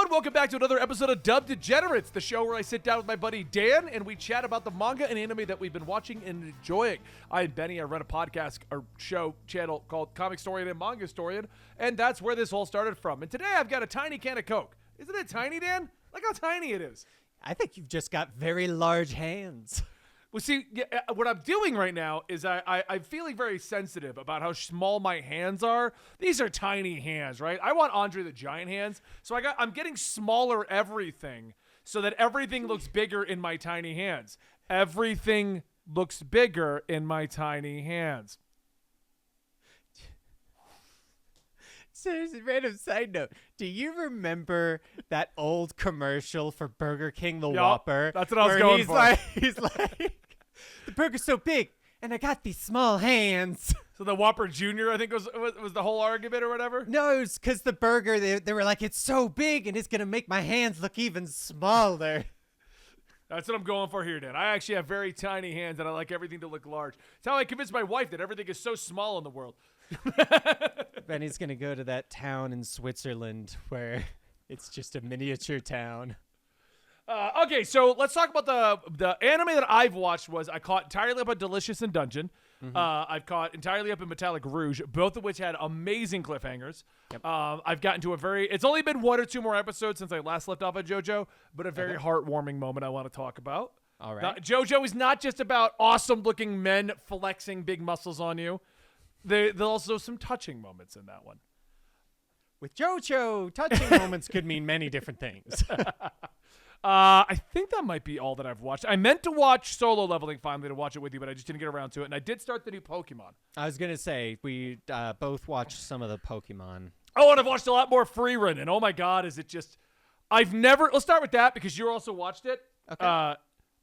everyone. Welcome back to another episode of Degenerates, the show where I sit down with my buddy Dan and we chat about the manga and anime that we've been watching and enjoying. I'm Benny. I run a podcast or show channel called Comic Storian and Manga Storian, and that's where this all started from. And today I've got a tiny can of Coke. Isn't it tiny, Dan? Look how tiny it is. I think you've just got very large hands. Well, see, what I'm doing right now is I'm feeling very sensitive about how small my hands are. These are tiny hands, right? I want Andre the Giant hands, so I'm getting smaller everything so that everything looks bigger in my tiny hands. Everything looks bigger in my tiny hands. So, as a random side note, do you remember that old commercial for Burger King, the Whopper? That's what I was going for. He's like, the burger's so big, and I got these small hands. So the Whopper Jr., I think, was the whole argument or whatever? No, it was because the burger, they were like, it's so big, and it's going to make my hands look even smaller. That's what I'm going for here, Dan. I actually have very tiny hands, and I like everything to look large. It's how I convinced my wife that everything is so small in the world. Benny's going to go to that town in Switzerland where it's just a miniature town. Okay, so let's talk about the anime that I've watched. I caught entirely up on Delicious in Dungeon. Mm-hmm. I've caught entirely up in Metalic Rouge, both of which had amazing cliffhangers. Yep. I've gotten to it's only been 1 or 2 more episodes since I last left off of JoJo, but a very heartwarming moment I want to talk about. All right. JoJo is not just about awesome-looking men flexing big muscles on you. There's also some touching moments in that one. With JoJo, touching moments could mean many different things. I think that might be all that I've watched. I meant to watch Solo Leveling finally to watch it with you, but I just didn't get around to it. And I did start the new Pokemon. I was going to say, we both watched some of the Pokemon. Oh, and I've watched a lot more Freiren. And oh my God, is it just... Let's start with that because you also watched it. Okay.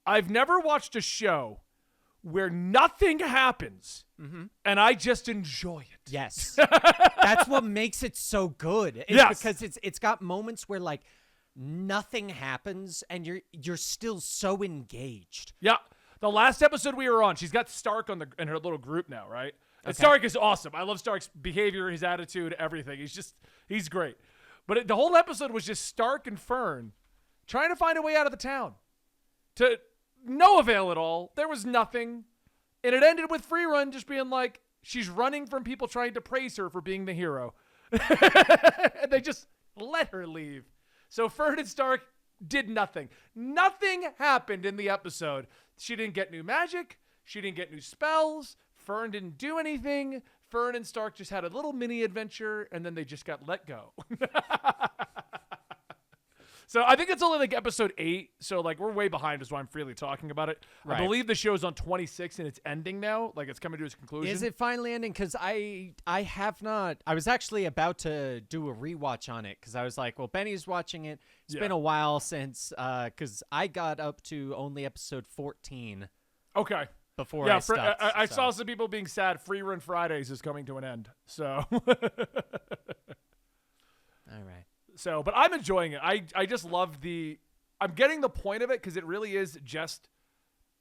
I've never watched a show where nothing happens and I just enjoy it. Yes. That's what makes it so good. Yes. Because it's got moments where like nothing happens and you're still so engaged. Yeah. The last episode we were on, she's got Stark in her little group now, right? And Okay. Stark is awesome. I love Stark's behavior, his attitude, everything. He's great. But the whole episode was just Stark and Fern trying to find a way out of the town. To no avail at all. There was nothing. And it ended with Freiren just being like, she's running from people trying to praise her for being the hero. And they just let her leave. So Fern and Stark did nothing. Nothing happened in the episode. She didn't get new magic. She didn't get new spells. Fern didn't do anything. Fern and Stark just had a little mini adventure, and then they just got let go. So I think it's only like episode 8. So like we're way behind is why I'm freely talking about it. Right. I believe the show's on 26 and it's ending now. Like it's coming to its conclusion. Is it finally ending? Because I have not. I was actually about to do a rewatch on it because I was like, well, Benny's watching it. It's been a while since because I got up to only episode 14. Okay. Before I stopped. I saw some people being sad. Freiren Fridays is coming to an end. So. All right. So, but I'm enjoying it. I just love I'm getting the point of it because it really is just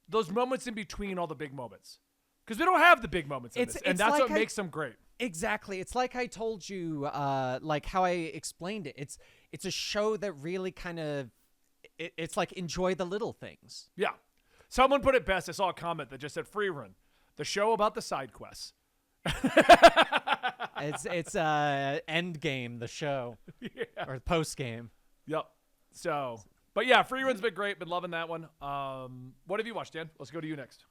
those moments in between all the big moments. Because we don't have the big moments in this, and that's like what makes them great. Exactly. It's like I told you, like how I explained it. It's a show that really kind of, it's like enjoy the little things. Yeah. Someone put it best. I saw a comment that just said, Freiren, the show about the side quests. It's end game, the show, or post game. Yep. So, but yeah, Freiren's been great. Been loving that one. What have you watched, Dan? Let's go to you next.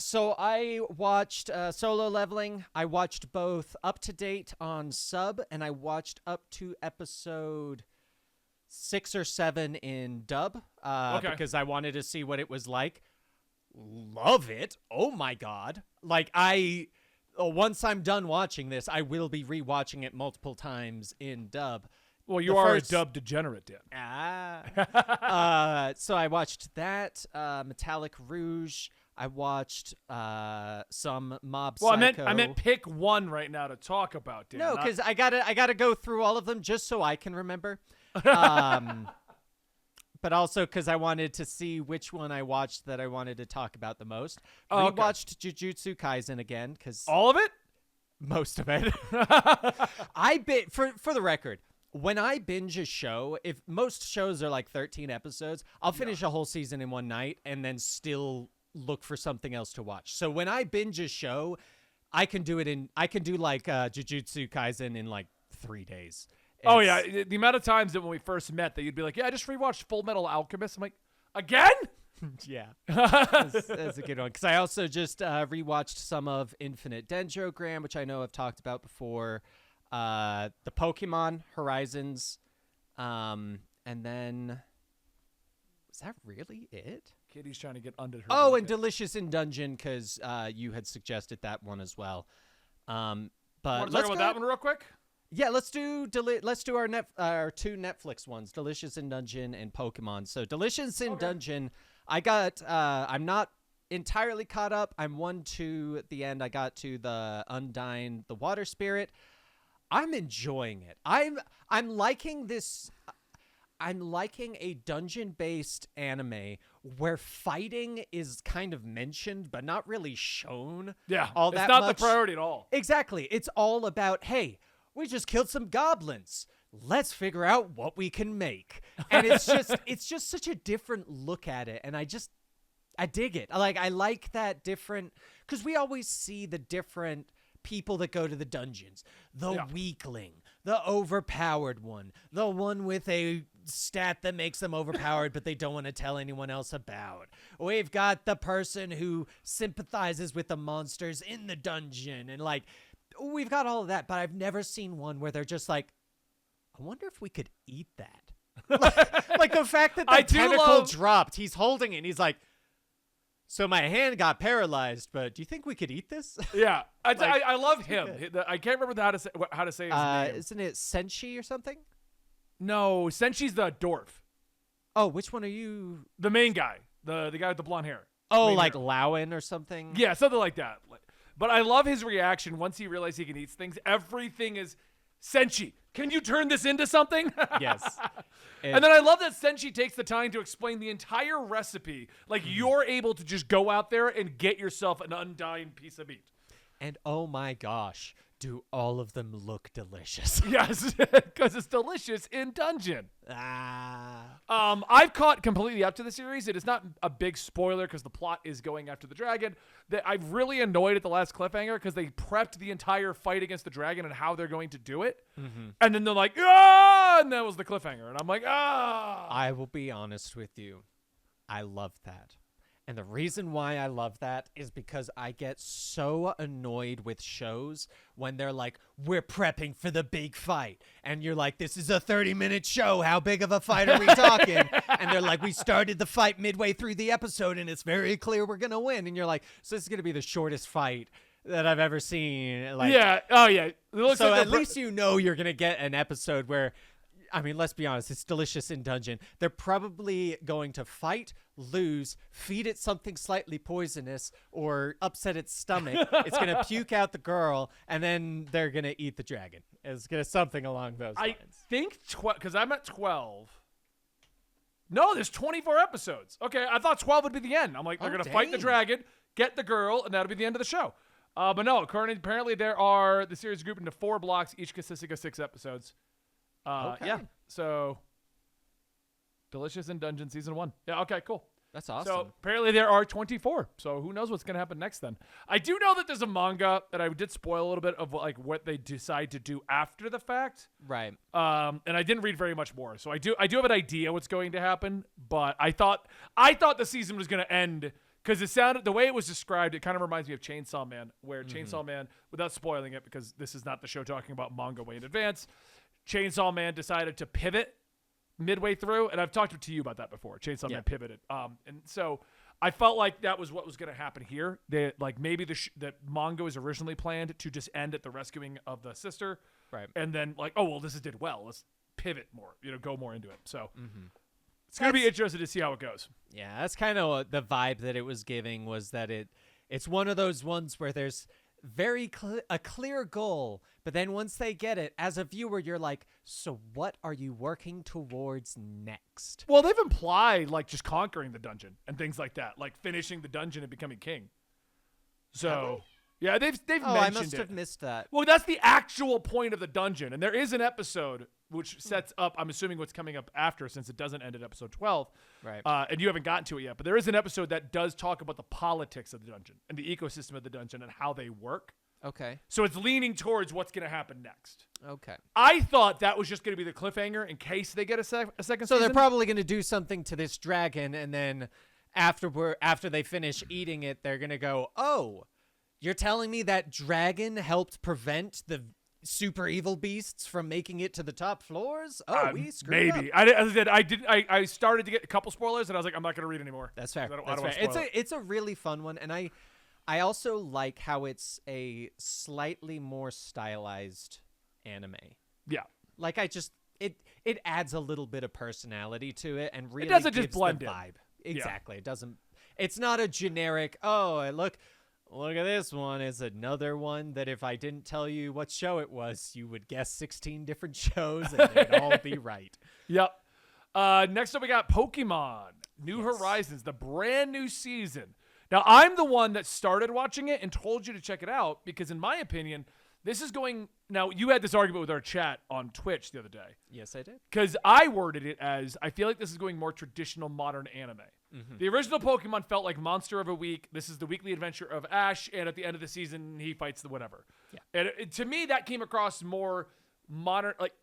So I watched Solo Leveling. I watched both Up to Date on sub, and I watched up to episode 6 or 7 in dub. Because I wanted to see what it was like. Love it. Oh my God. Like once I'm done watching this, I will be rewatching it multiple times in dub. Well, you are a dub degenerate, Dan. So I watched that, Metalic Rouge. I watched some Mob Psycho. Well, I meant pick one right now to talk about, Dan. No, because I gotta go through all of them just so I can remember. But also because I wanted to see which one I watched that I wanted to talk about the most. We watched Jujutsu Kaisen again because all of it, most of it. For the record, when I binge a show, if most shows are like 13 episodes, I'll finish a whole season in one night and then still look for something else to watch. So when I binge a show, I can do like Jujutsu Kaisen in like 3 days. Oh yeah, the amount of times that when we first met that you'd be like, yeah, I just rewatched Full Metal Alchemist. I'm like, again? Yeah, that's a good one. Because I also just rewatched some of Infinite Dendrogram, which I know I've talked about before. The Pokemon Horizons, and then was that really it? Kitty's trying to get under her. Oh, blanket. and Delicious in Dungeon, because you had suggested that one as well. But Want to let's talk about that one real quick? Yeah, let's do our two Netflix ones, Delicious in Dungeon and Pokemon. So Delicious in Dungeon, I got I'm not entirely caught up. I'm 1-2 at the end. I got to the Undyne, the Water Spirit. I'm enjoying it. I'm liking this. I'm liking a dungeon-based anime where fighting is kind of mentioned but not really shown. Yeah, all it's that not much. the priority at all. Exactly. It's all about, hey, we just killed some goblins. Let's figure out what we can make. And it's just such a different look at it, and I dig it. I like that different, because we always see the different people that go to the dungeons. The weakling, the overpowered one, the one with a stat that makes them overpowered but they don't want to tell anyone else about. We've got the person who sympathizes with the monsters in the dungeon, and like we've got all of that, but I've never seen one where they're just like, I wonder if we could eat that. like the fact that the tentacle dropped, he's holding it and he's like, so my hand got paralyzed, but do you think we could eat this? Yeah, I love him. I can't remember how to say his name. Isn't it Senshi or something? No, Senshi's the dwarf. Oh, which one are you? The main guy, the guy with the blonde hair. Oh, like Laowen or something? Yeah, something like that. But I love his reaction once he realizes he can eat things. Everything is, Senshi, can you turn this into something? Yes. And then I love that Senshi takes the time to explain the entire recipe. Like, you're able to just go out there and get yourself an undying piece of meat. And oh my gosh, do all of them look delicious? Yes, because it's delicious in Dungeon. Ah. I've caught completely up to the series. It is not a big spoiler because the plot is going after the dragon. That I've really annoyed at the last cliffhanger because they prepped the entire fight against the dragon and how they're going to do it. Mm-hmm. And then they're like, ah, and that was the cliffhanger. And I'm like, ah. I will be honest with you. I love that. And the reason why I love that is because I get so annoyed with shows when they're like, we're prepping for the big fight. And you're like, this is a 30-minute show. How big of a fight are we talking? And they're like, we started the fight midway through the episode and it's very clear we're going to win. And you're like, so this is going to be the shortest fight that I've ever seen. Like, yeah. Oh, yeah. So at least you know you're going to get an episode where, I mean, let's be honest, it's Delicious in Dungeon. They're probably going to fight, lose, feed it something slightly poisonous, or upset its stomach. It's going to puke out the girl, and then they're going to eat the dragon. It's going to something along those lines. I think, because I'm at 12. No, there's 24 episodes. Okay, I thought 12 would be the end. I'm like, they're going to fight the dragon, get the girl, and that'll be the end of the show. But no, apparently the series is grouped into 4 blocks, each consisting of 6 episodes. Okay. Yeah, so Delicious in Dungeon Season 1. Yeah, okay, cool. That's awesome. So apparently there are 24. So who knows what's going to happen next then. I do know that there's a manga that I did spoil a little bit of like what they decide to do after the fact. Right. And I didn't read very much more. So I do have an idea what's going to happen, but I thought the season was going to end because it sounded, the way it was described, it kind of reminds me of Chainsaw Man, where Chainsaw Man, without spoiling it because this is not the show talking about manga way in advance, Chainsaw Man decided to pivot midway through, and I've talked to you about that before. Chainsaw Man pivoted, and so I felt like that was what was going to happen here. They like maybe the manga was originally planned to just end at the rescuing of the sister, right? And then like, oh well, this did well. Let's pivot more, go more into it. So it's going to be interesting to see how it goes. Yeah, that's kind of the vibe that it was giving. Was that it's one of those ones where there's a clear goal, but then once they get it, as a viewer, you're like, so what are you working towards next? Well, they've implied like just conquering the dungeon and things like that, like finishing the dungeon and becoming king. So yeah, they've mentioned it. I must have missed that. Well, that's the actual point of the dungeon, and there is an episode which sets up, I'm assuming, what's coming up after, since it doesn't end at episode 12. Right. And you haven't gotten to it yet. But there is an episode that does talk about the politics of the dungeon and the ecosystem of the dungeon and how they work. Okay. So it's leaning towards what's going to happen next. Okay. I thought that was just going to be the cliffhanger in case they get a second So season. they're probably going to do something to this dragon, and then after they finish eating it, they're going to go, oh, you're telling me that dragon helped prevent the super evil beasts from making it to the top floors? Oh, we screwed maybe. up. As I said, I started to get a couple spoilers, and I was like, I'm not going to read anymore. That's fair. I don't That's wanna fair. spoil it. It's a really fun one, and I also like how it's a slightly more stylized anime. Yeah. Like it adds a little bit of personality to it, and really doesn't gives just blend the in. vibe. Exactly. It doesn't. It's not a generic. Oh, look at this one. It's another one that if I didn't tell you what show it was, you would guess 16 different shows, and they'd all be right. Yep. Next up, we got Pokemon New Horizons, the brand new season. Now, I'm the one that started watching it and told you to check it out because, in my opinion, this is going. Now, you had this argument with our chat on Twitch the other day. Yes, I did. Because I worded it as I feel like this is going more traditional modern anime. Mm-hmm. The original Pokemon felt like Monster of a Week. This is the weekly adventure of Ash, and at the end of the season, he fights the whatever. Yeah. And to me, that came across more modern. Like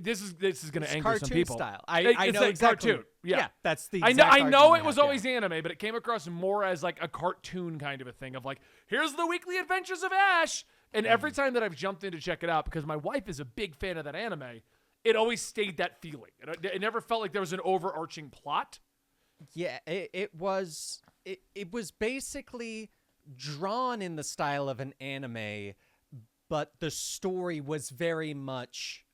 this is going to anger some people. Style. I know like exactly. Cartoon. Yeah, that's the. I Exact know it was have, always anime, but it came across more as like a cartoon kind of a thing of like, here's the weekly adventures of Ash. And every time that I've jumped in to check it out, because my wife is a big fan of that anime, it always stayed that feeling. It never felt like there was an overarching plot. Yeah, it was basically drawn in the style of an anime, but the story was very much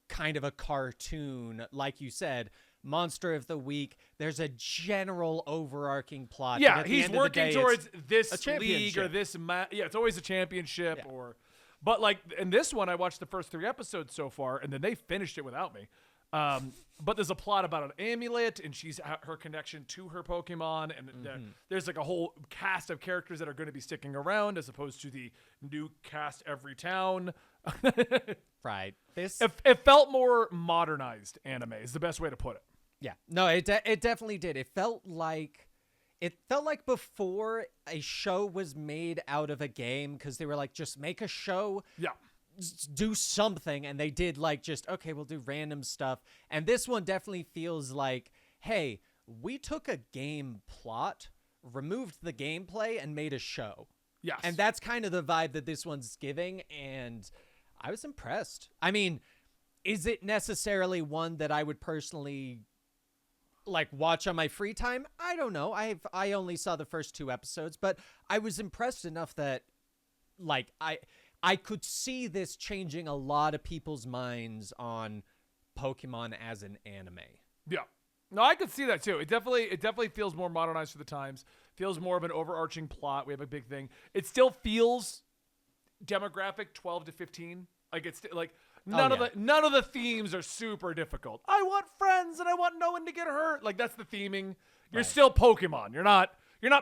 kind of a cartoon, like you said. Monster of the Week. There's a general overarching plot. Yeah, he's working towards this league or this. It's always a championship But like in this one, I watched the first 3 episodes so far, and then they finished it without me. But there's a plot about an amulet, and her connection to her Pokemon, and there's like a whole cast of characters that are going to be sticking around, as opposed to the new cast every town. Right. It felt more modernized anime is the best way to put it. Yeah. No, it definitely did. It felt like before a show was made out of a game, because they were like, just make a show. Yeah. Do something, and they did like just okay, we'll do random stuff. And this one definitely feels like, hey, we took a game plot, removed the gameplay, and made a show. Yes. And that's kind of the vibe that this one's giving, and I was impressed. I mean, is it necessarily one that I would personally like watch on my free time? I don't know. I only saw the first 2 episodes, but I was impressed enough that like I could see this changing a lot of people's minds on Pokemon as an anime. Yeah. No, I could see that too. It definitely feels more modernized for the times. Feels more of an overarching plot. We have a big thing. It still feels demographic 12 to 15. Like it's like none of the themes are super difficult. I want friends and I want no one to get hurt. Like that's the theming. You're still Pokemon. You're not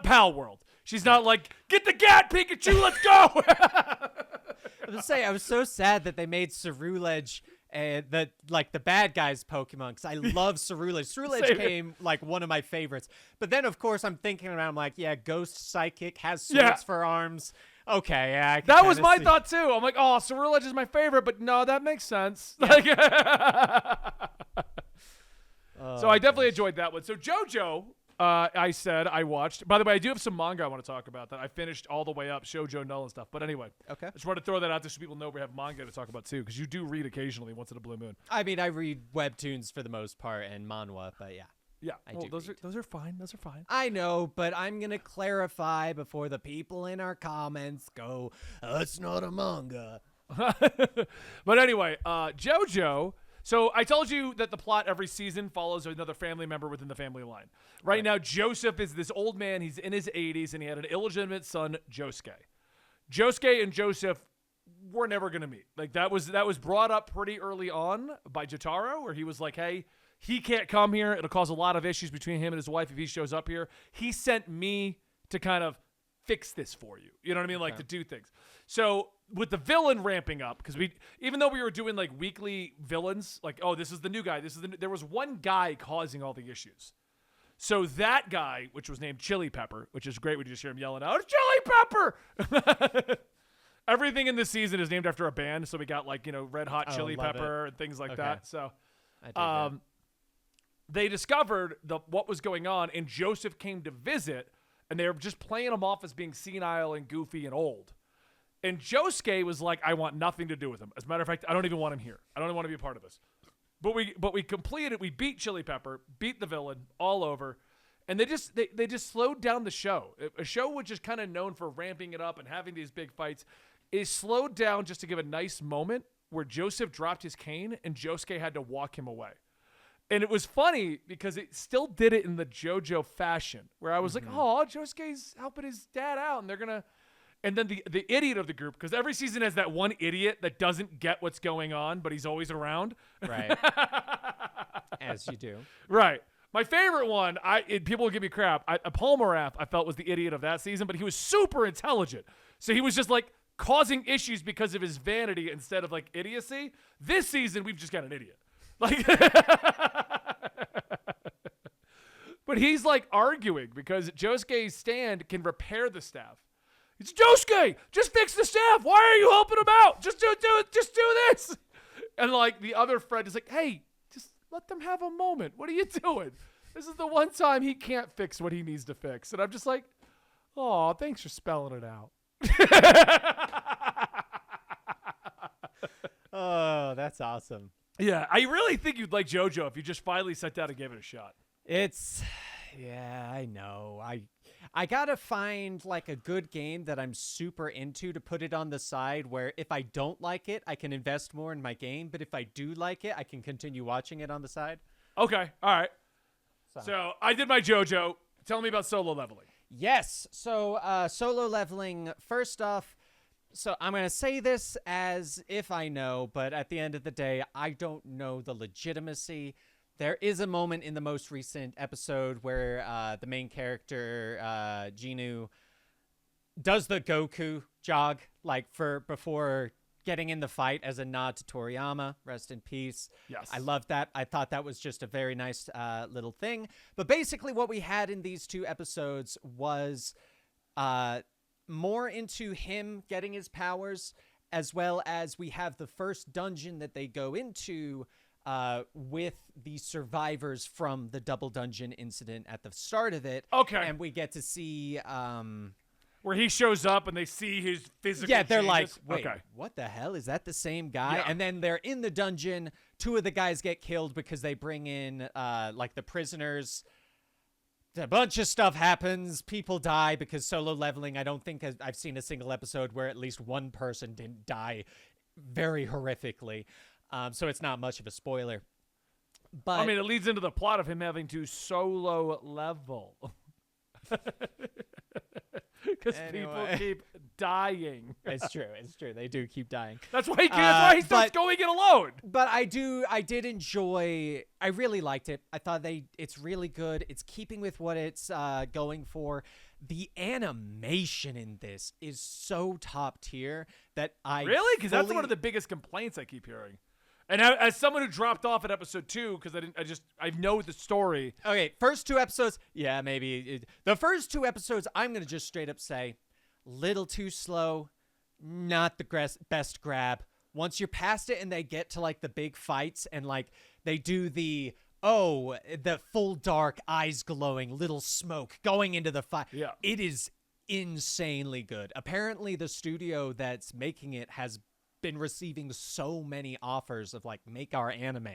Pal World. She's not like, get the gat, Pikachu, let's go. I was saying, I was so sad that they made Cerulege the bad guy's Pokemon, because I love Cerulege. Cerulege came like one of my favorites. But then, of course, I'm thinking around, I'm like, yeah, Ghost Psychic has swords for arms. Okay, yeah. That was my thought too. I'm like, oh, Cerulege is my favorite, but no, that makes sense. Yeah. Like, so I definitely enjoyed that one. So JoJo, I said I watched. By the way, I do have some manga I want to talk about that I finished all the way up, Shojo Null and stuff. But anyway, okay. I just wanted to throw that out there so people know we have manga to talk about too, because you do read occasionally once in a blue moon. I mean, I read webtoons for the most part and manhwa, but yeah. Yeah, those are fine. Those are fine. I know, but I'm gonna clarify before the people in our comments go, "It's not a manga." But anyway, JoJo. So I told you that the plot every season follows another family member within the family line. Right now, Joseph is this old man. He's in his 80s, and he had an illegitimate son, Josuke. Josuke and Joseph were never going to meet. Like that was brought up pretty early on by Jotaro, where he was like, hey, he can't come here. It'll cause a lot of issues between him and his wife if he shows up here. He sent me to kind of fix this for you. You know what I mean? Like to do things. So with the villain ramping up, because even though we were doing like weekly villains, like, oh, this is the new guy, there was one guy causing all the issues. So that guy, which was named Chili Pepper, which is great when you just hear him yelling out, Chili Pepper! Everything in this season is named after a band, so we got like, Red Hot Chili Pepper and things like that. So they discovered what was going on, and Joseph came to visit, and they were just playing him off as being senile and goofy and old. And Josuke was like, I want nothing to do with him. As a matter of fact, I don't even want him here. I don't even want to be a part of this. But we completed it. We beat Chili Pepper, beat the villain, all over. And they just slowed down the show. A show which is kind of known for ramping it up and having these big fights is slowed down just to give a nice moment where Joseph dropped his cane and Josuke had to walk him away. And it was funny because it still did it in the JoJo fashion, where I was like, oh, Josuke's helping his dad out, and they're going to... And then the idiot of the group, because every season has that one idiot that doesn't get what's going on, but he's always around. Right. As you do. Right. My favorite one, people will give me crap. Palmerath, I felt, was the idiot of that season, but he was super intelligent. So he was just like causing issues because of his vanity instead of like idiocy. This season, we've just got an idiot. Like, but he's like arguing because Josuke's stand can repair the staff. It's Josuke, just fix the staff. Why are you helping him out? Just do this. And like the other friend is like, hey, just let them have a moment. What are you doing? This is the one time he can't fix what he needs to fix. And I'm just like, oh, thanks for spelling it out. Oh, that's awesome. Yeah, I really think you'd like JoJo if you just finally sat down and gave it a shot. Yeah, I know. I gotta find like a good game that I'm super into to put it on the side where if I don't like it, I can invest more in my game. But if I do like it, I can continue watching it on the side. Okay. All right. So I did my JoJo. Tell me about solo leveling. Yes. So solo leveling, first off, so I'm going to say this as if I know, but at the end of the day, I don't know the legitimacy. There is a moment in the most recent episode where the main character, Jinu, does the Goku jog like before getting in the fight as a nod to Toriyama. Rest in peace. Yes. I loved that. I thought that was just a very nice little thing. But basically what we had in these two episodes was more into him getting his powers, as well as we have the first dungeon that they go into with the survivors from the double dungeon incident at the start of it. Okay. And we get to see... where he shows up and they see his physical Yeah, they're changes. like, wait, what the hell? Is that the same guy? Yeah. And then they're in the dungeon. Two of the guys get killed because they bring in like the prisoners. A bunch of stuff happens. People die because solo leveling. I don't think I've seen a single episode where at least one person didn't die very horrifically. So it's not much of a spoiler. But I mean, it leads into the plot of him having to solo level. Because people keep dying. It's true. They do keep dying. That's why he starts going it alone. But I did enjoy. I really liked it. I thought it's really good. It's keeping with what it's going for. The animation in this is so top tier that really, because that's one of the biggest complaints I keep hearing. And as someone who dropped off at episode 2 because I know the story. Okay, first 2 episodes, yeah, maybe. The first 2 episodes, I'm going to just straight up say, little too slow, not the best grab. Once you're past it and they get to like the big fights and like they do the full dark, eyes glowing, little smoke going into the fight. Yeah. It is insanely good. Apparently the studio that's making it has been receiving so many offers of like make our anime.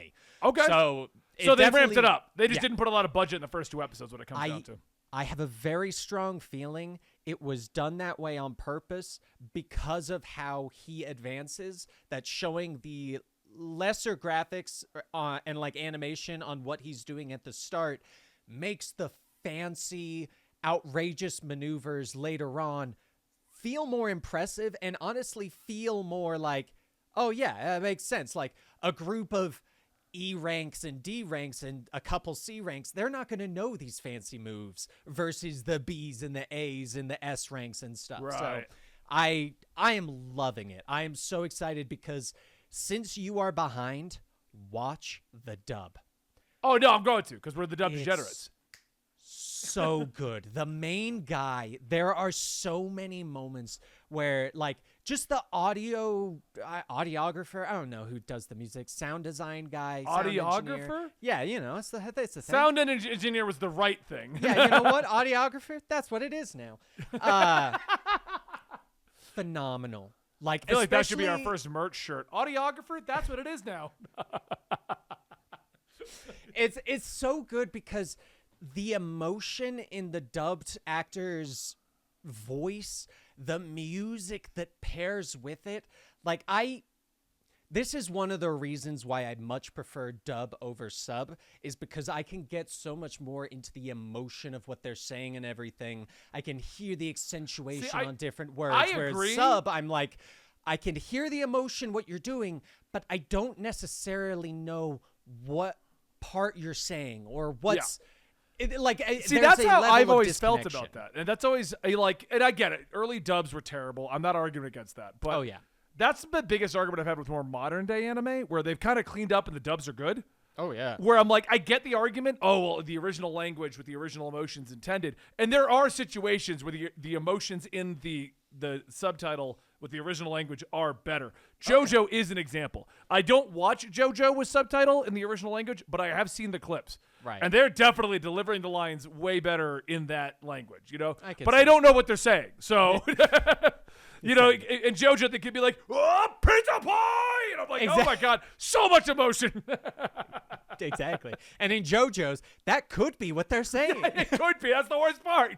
Okay. So they ramped it up. They just didn't put a lot of budget in the first 2 episodes when it comes down to. I have a very strong feeling it was done that way on purpose because of how he advances, that showing the lesser graphics and like animation on what he's doing at the start makes the fancy, outrageous maneuvers later on feel more impressive and honestly feel more like, oh yeah, that makes sense. Like a group of E ranks and D ranks and a couple C ranks, they're not going to know these fancy moves versus the Bs and the As and the S ranks and stuff. Right. I am loving it. I am so excited because since you are behind, watch the dub. Oh, no, I'm going to because we're the dub It's degenerates. So good. The main guy, there are so many moments where, like, just the audiographer, I don't know who does the music, sound design guy, sound engineer. Audiographer? Yeah, it's the thing. Sound engineer was the right thing. Yeah, you know what? Audiographer? That's what it is now. Phenomenal. Like, I feel like that should be our first merch shirt. Audiographer? That's what it is now. It's so good because the emotion in the dubbed actor's voice, the music that pairs with it, like this is one of the reasons why I much prefer dub over sub, is because I can get so much more into the emotion of what they're saying and everything. I can hear the accentuation on different words. Whereas agree. Sub, I'm like, I can hear the emotion, what you're doing, but I don't necessarily know what part you're saying or what's see, that's how I've always felt about that, and that's always and I get it. Early dubs were terrible. I'm not arguing against that, but that's the biggest argument I've had with more modern day anime, where they've kind of cleaned up and the dubs are good. Oh yeah, where I'm like, I get the argument. Oh well, the original language with the original emotions intended, and there are situations where the emotions in the subtitle with the original language are better. JoJo is an example. I don't watch JoJo with subtitle in the original language, but I have seen the clips. Right. And they're definitely delivering the lines way better in that language, But I don't know what they're saying. So, in JoJo, they could be like, oh, pizza pie! And I'm like, oh my God, so much emotion. Exactly. And in JoJo's, that could be what they're saying. It could be. That's the worst part.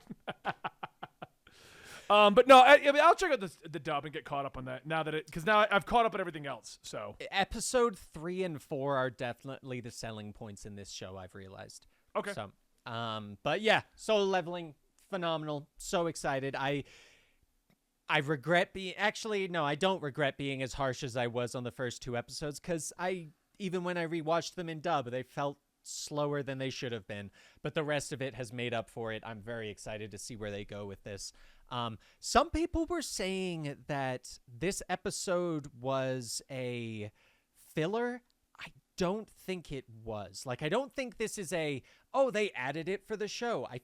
But no, I mean, I'll check out the dub and get caught up on that because now I've caught up on everything else. So episode 3 and 4 are definitely the selling points in this show, I've realized. Okay. So, but yeah, Solo Leveling, phenomenal. So excited. I regret being, actually, no, I don't regret being as harsh as I was on the first 2 episodes, because even when I rewatched them in dub, they felt slower than they should have been, but the rest of it has made up for it. I'm very excited to see where they go with this. Some people were saying that this episode was a filler. I don't think it was. Like, I don't think this is they added it for the show. I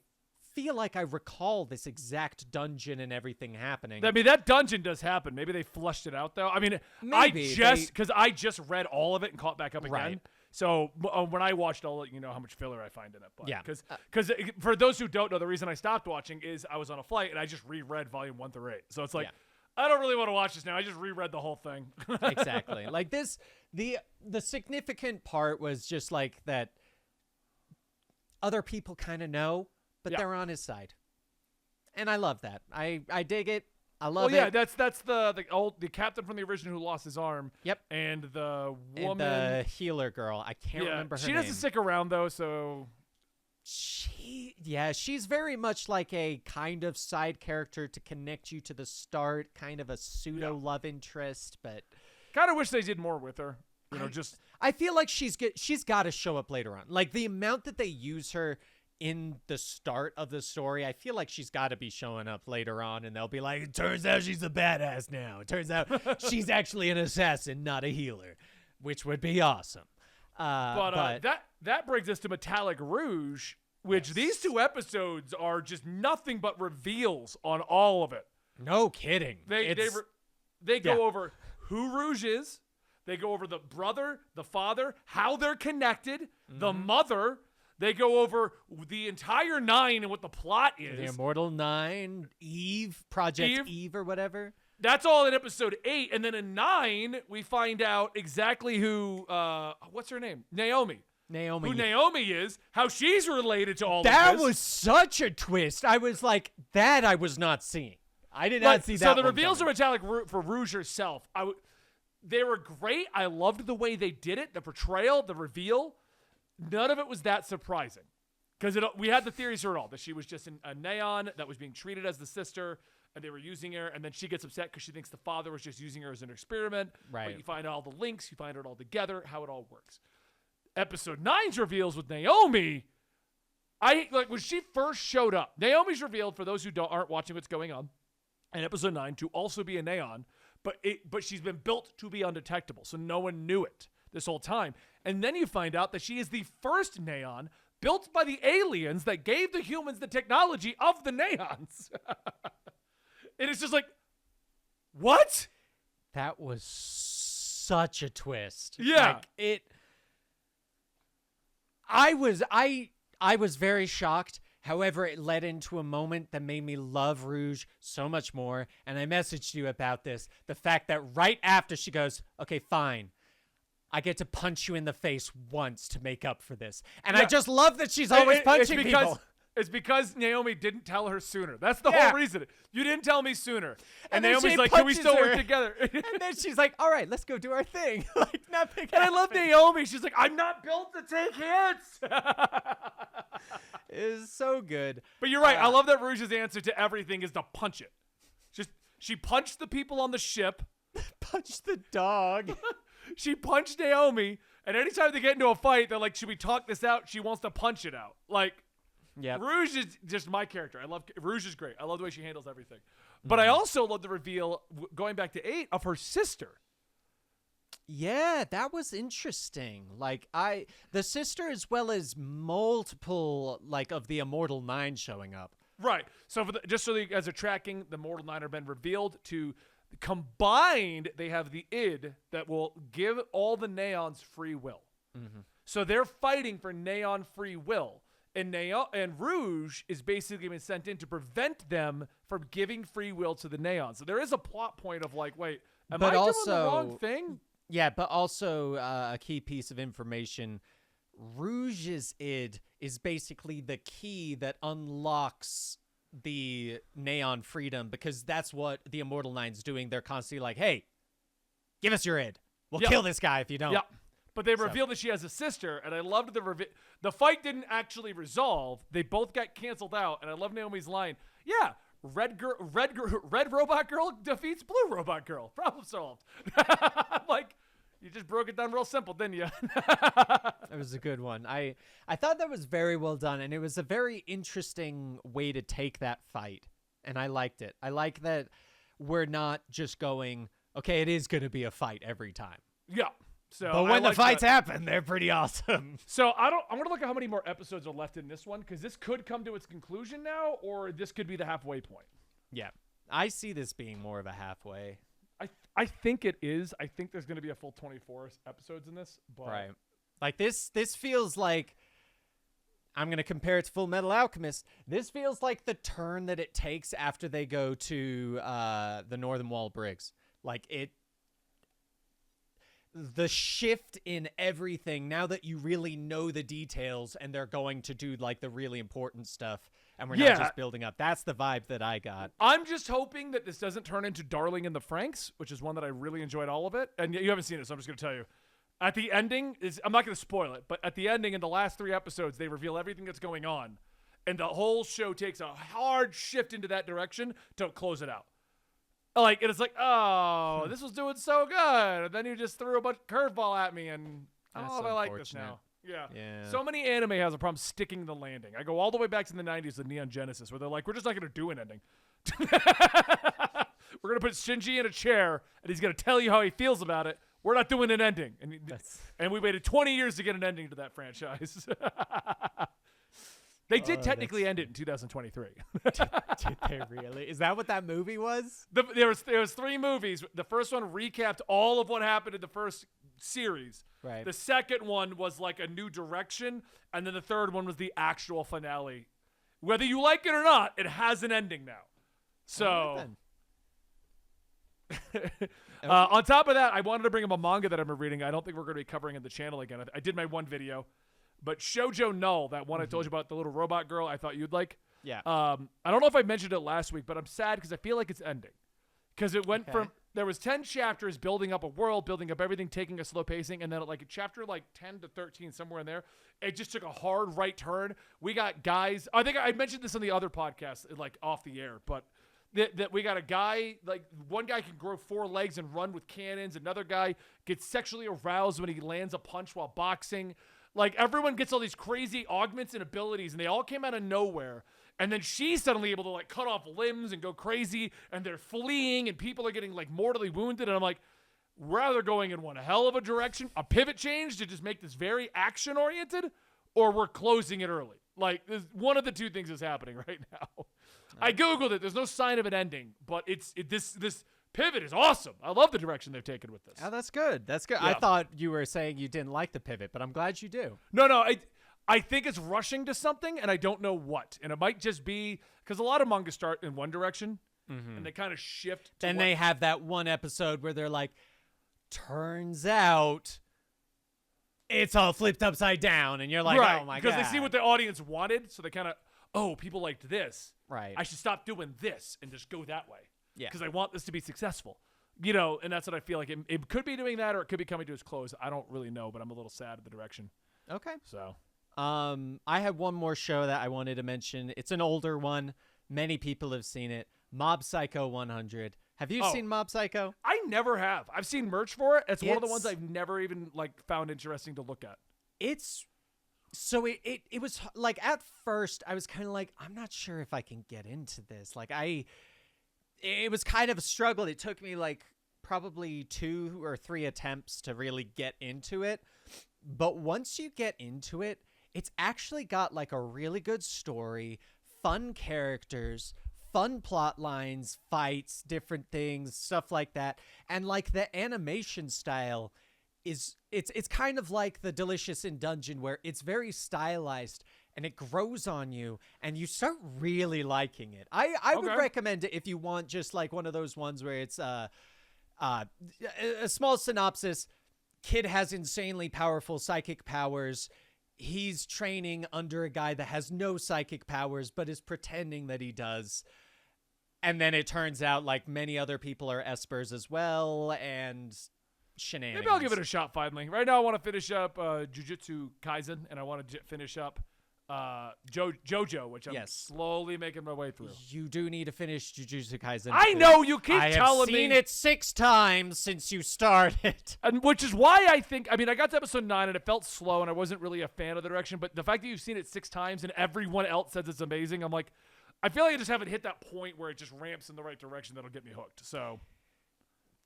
feel like I recall this exact dungeon and everything happening. I mean, that dungeon does happen. Maybe they flushed it out, though. I mean, because I just read all of it and caught back up again. Right. So when I watched all of it, how much filler I find in it. But, yeah. Because for those who don't know, the reason I stopped watching is I was on a flight and I just reread volume 1 through 8. So it's like, I don't really want to watch this now. I just reread the whole thing. Exactly. Like this, the significant part was just like that other people kind of know, but they're on his side. And I love that. I dig it. I love it. Yeah, that's the captain from the original who lost his arm. Yep. And the woman, and the healer girl. I can't remember her name. She doesn't stick around though, so she's very much like a kind of side character to connect you to the start, kind of a pseudo love interest, but kind of wish they did more with her. I feel like she's got to show up later on. Like the amount that they use her in the start of the story, I feel like she's got to be showing up later on, and they'll be like, it turns out she's a badass now. It turns out she's actually an assassin, not a healer, which would be awesome. But that brings us to Metalic Rouge, which these 2 episodes are just nothing but reveals on all of it. No kidding. They go over who Rouge is. They go over the brother, the father, how they're connected, the mother. They go over the entire 9 and what the plot is. The Immortal 9, Project Eve or whatever. That's all in episode 8. And then in 9, we find out exactly who, what's her name? Naomi. Who Naomi is, how she's related to all of this. That was such a twist. I was like, that I was not seeing. I did not see that. So the reveals are Metallic for Rouge herself. They were great. I loved the way they did it, the portrayal, the reveal. None of it was that surprising, because we had the theories for it all, that she was just a neon that was being treated as the sister, and they were using her, and then she gets upset because she thinks the father was just using her as an experiment. Right. But you find all the links, you find it all together, how it all works. Episode 9's reveals with Naomi, when she first showed up, Naomi's revealed, for those who aren't watching what's going on, in episode 9 to also be a Neon, but she's been built to be undetectable, so no one knew it this whole time. And then you find out that she is the first Neon built by the aliens that gave the humans the technology of the Neons. And it's just like, what? That was such a twist. Yeah. Like I was very shocked. However, it led into a moment that made me love Rouge so much more. And I messaged you about this. The fact that right after she goes, okay, fine, I get to punch you in the face once to make up for this. And I just love that she's always punching people. It's because Naomi didn't tell her sooner. That's the whole reason. You didn't tell me sooner. And Naomi's like, can we still work together? And then she's like, all right, let's go do our thing. Like nothing And I love Naomi. She's like, I'm not built to take hits. It is so good. But you're right. I love that Rouge's answer to everything is to punch it. She punched the people on the ship. Punch the dog. She punched Naomi. And anytime they get into a fight, they're like, should we talk this out? She wants to punch it out. Like, yeah, Rouge is just my character. Rouge is great. I love the way she handles everything. But I also love the reveal, going back to 8, of her sister. Yeah, that was interesting. Like the sister, as well as multiple of the Immortal 9 showing up. Right. So just so you guys are tracking, the Immortal 9 have been revealed to combined. They have the id that will give all the Neons free will. Mm-hmm. So they're fighting for Neon free will. And Rouge is basically been sent in to prevent them from giving free will to the Neons. So there is a plot point of like, wait, am I doing the wrong thing? Yeah, but also a key piece of information. Rouge's id is basically the key that unlocks the Neon freedom, because that's what the Immortal 9's doing. They're constantly like, hey, give us your id. We'll kill this guy if you don't. Yeah. But they revealed that she has a sister, and I loved the fight didn't actually resolve. They both got canceled out, and I love Naomi's line. Yeah, red robot girl defeats blue robot girl. Problem solved. Like, you just broke it down real simple, didn't you? It was a good one. I thought that was very well done, and it was a very interesting way to take that fight, and I liked it. I like that we're not just going, okay, it is going to be a fight every time. Yeah. So, but when the fights happen, they're pretty awesome. So I'm going to look at how many more episodes are left in this one, because this could come to its conclusion now, or this could be the halfway point. Yeah. I see this being more of a halfway. I think it is. I think there's going to be a full 24 episodes in this. But right. Like this feels like, I'm going to compare it to Full Metal Alchemist. This feels like the turn that it takes after they go to the Northern Wall Briggs. Like the shift in everything, now that you really know the details and they're going to do like the really important stuff and we're not just building up. That's the vibe that I got. I'm just hoping that this doesn't turn into Darling in the Franxx, which is one that I really enjoyed all of it. And you haven't seen it, so I'm just going to tell you. At the ending, I'm not going to spoil it, but at the ending in the last 3 episodes, they reveal everything that's going on. And the whole show takes a hard shift into that direction to close it out. Like, and it's like, oh, this was doing so good. And then you just threw a bunch curveball at me, and I don't know if I like this now. Yeah. So many anime has a problem sticking the landing. I go all the way back to the 90s with Neon Genesis, where they're like, we're just not going to do an ending. We're going to put Shinji in a chair, and he's going to tell you how he feels about it. We're not doing an ending. And we waited 20 years to get an ending to that franchise. They did technically end it in 2023. Did they really? Is that what that movie was? There was 3 movies. The first one recapped all of what happened in the first series. Right. The second one was like a new direction, and then the third one was the actual finale. Whether you like it or not, it has an ending now. So, on top of that, I wanted to bring up a manga that I've been reading. I don't think we're going to be covering in the channel again. I did my one video. But Shojo Null, that one I told you about, the little robot girl I thought you'd like. Yeah. I don't know if I mentioned it last week, but I'm sad because I feel like it's ending. Because it went from, there was 10 chapters building up a world, building up everything, taking a slow pacing, and then at chapter 10 to 13, somewhere in there, it just took a hard right turn. We got guys, I think I mentioned this on the other podcast, off the air, but that we got a guy, one guy can grow 4 legs and run with cannons. Another guy gets sexually aroused when he lands a punch while boxing. Like, everyone gets all these crazy augments and abilities, and they all came out of nowhere. And then she's suddenly able to, like, cut off limbs and go crazy, and they're fleeing, and people are getting, like, mortally wounded. And I'm like, rather going in one hell of a direction, a pivot change to just make this very action-oriented, or we're closing it early. Like, one of the two things is happening right now. I Googled it. There's no sign of an ending, but this pivot is awesome. I love the direction they've taken with this. Oh, that's good. That's good. Yeah. I thought you were saying you didn't like the pivot, but I'm glad you do. No, I think it's rushing to something, and I don't know what. And it might just be because a lot of manga start in one direction, and they kind of shift. Then they have that one episode where they're like, turns out it's all flipped upside down, and you're like, right, oh my god. Because they see what the audience wanted, so they kind of, people liked this. Right. I should stop doing this and just go that way. Yeah. Because I want this to be successful. And that's what I feel like. It could be doing that, or it could be coming to its close. I don't really know, but I'm a little sad at the direction. Okay. So. I have one more show that I wanted to mention. It's an older one. Many people have seen it. Mob Psycho 100. Have you seen Mob Psycho? I never have. I've seen merch for it. It's one of the ones I've never even found interesting to look at. It was like, at first I was kind of like, I'm not sure if I can get into this. Like, it was kind of a struggle. It took me like probably 2 or 3 attempts to really get into it. But once you get into it, it's actually got like a really good story, fun characters, fun plot lines, fights, different things, stuff like that. And like the animation style it's kind of like the Delicious in Dungeon, where it's very stylized and it grows on you and you start really liking it. I would recommend it if you want just like one of those ones where it's a small synopsis. Kid has insanely powerful psychic powers. He's training under a guy that has no psychic powers but is pretending that he does. And then it turns out like many other people are espers as well, and shenanigans. Maybe I'll give it a shot finally. Right now I want to finish up Jujutsu Kaisen, and I want to finish up JoJo, which I'm slowly making my way through. You do need to finish Jujutsu Kaisen. I know, you keep telling me. I have seen it 6 times since you started. And which is why I got to episode 9 and it felt slow and I wasn't really a fan of the direction, but the fact that you've seen it 6 times and everyone else says it's amazing, I'm like, I feel like I just haven't hit that point where it just ramps in the right direction that'll get me hooked. So,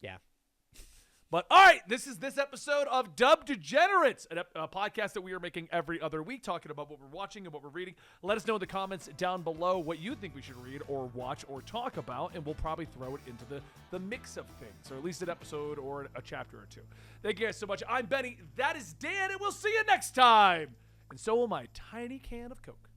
yeah. But all right, this is this episode of Degenerates, a podcast that we are making every other week, talking about what we're watching and what we're reading. Let us know in the comments down below what you think we should read or watch or talk about, and we'll probably throw it into the mix of things, or at least an episode or a chapter or 2. Thank you guys so much. I'm Benny. That is Dan, and we'll see you next time. And so will my tiny can of Coke.